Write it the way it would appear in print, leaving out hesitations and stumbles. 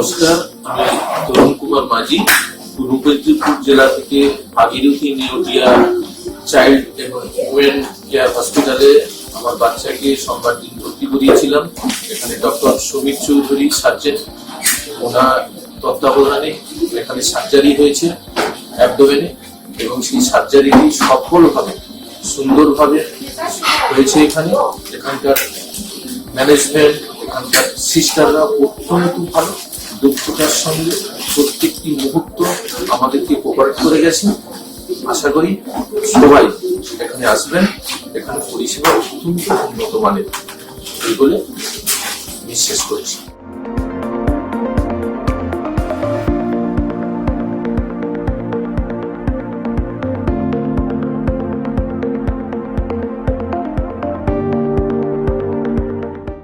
নমস্কার, আমি তরুণ কুমার মাঝি, পূর্ব মেদিনীপুর জেলা থেকে ভাগীরথী নেওটিয়া চাইল্ড এবং ওমেন কেয়ার হসপিটালে আমার বাচ্চাকে সোমবার দিন ভর্তি করিয়েছিলাম। এখানে ডক্টর সমীর চৌধুরী সার্জন, ওনার তত্ত্বাবধানে এখানে সার্জারি হয়েছে অ্যাবডোমেনে, এবং সেই সার্জারিটি সফলভাবে সুন্দরভাবে হয়েছে। এখানকার ম্যানেজমেন্ট, এখানকার সিস্টাররা অত্যন্ত ভালো, দক্ষতার সঙ্গে প্রত্যেকটি মুহূর্ত আমাদেরকে কোঅপারেট করে গেছে। আশা করি সবাই এখানে আসবেন, এখানে পরিষেবা অত্যন্ত উন্নত মানের এই বলে বিশ্বাস করছি।